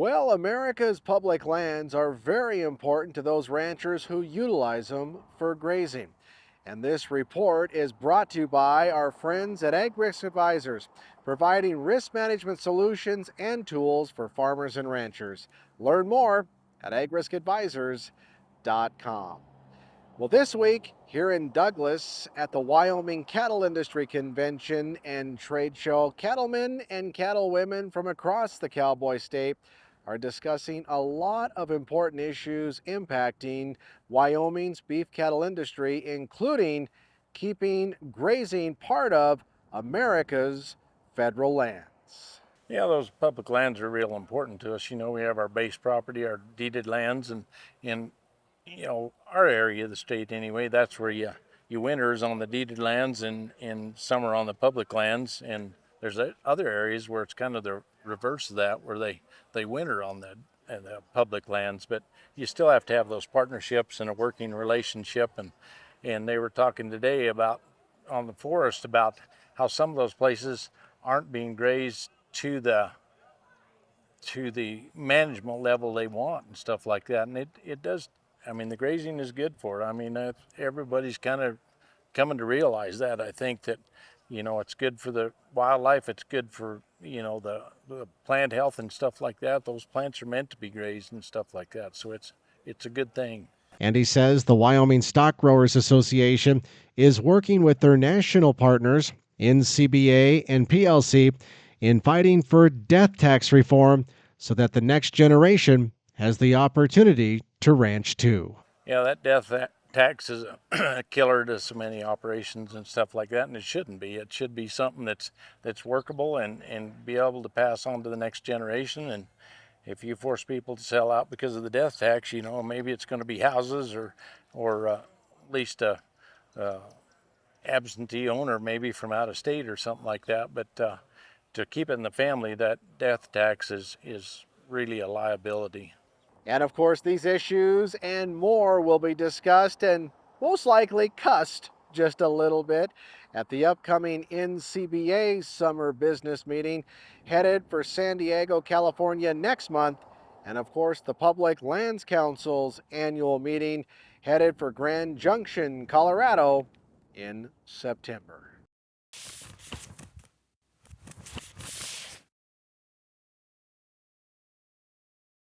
Well, America's public lands are very important to those ranchers who utilize them for grazing. And this report is brought to you by our friends at Ag Risk Advisors, providing risk management solutions and tools for farmers and ranchers. Learn more at agriskadvisors.com. Well, this week here in Douglas at the Wyoming Cattle Industry Convention and Trade Show, cattlemen and cattlewomen from across the cowboy state are discussing a lot of important issues impacting Wyoming's beef cattle industry, including keeping grazing part of America's federal lands. Yeah, those public lands are real important to us. We have our base property, our deeded lands, and in our area of the state anyway, that's where you winter is on the deeded lands and summer on the public lands. And there's other areas where it's kind of the reverse of that, where they winter on the public lands. But you still have to have those partnerships and a working relationship. And they were talking today about on the forest about how some of those places aren't being grazed to the management level they want and stuff like that. And it does. The grazing is good for it. Everybody's kind of coming to realize that. I think that, it's good for the wildlife. It's good for, the plant health and stuff like that. Those plants are meant to be grazed and stuff like that. So it's a good thing. And he says the Wyoming Stock Growers Association is working with their national partners, NCBA and PLC, in fighting for death tax reform so that the next generation has the opportunity to ranch too. Yeah, that death tax is a killer to so many operations and stuff like that, and it shouldn't be. It should be something that's workable and be able to pass on to the next generation. And if you force people to sell out because of the death tax, maybe it's going to be houses or at least a absentee owner maybe from out of state or something like that. But to keep it in the family, that death tax is really a liability. And of course, these issues and more will be discussed and most likely cussed just a little bit at the upcoming NCBA summer business meeting headed for San Diego, California next month. And of course, the Public Lands Council's annual meeting headed for Grand Junction, Colorado in September.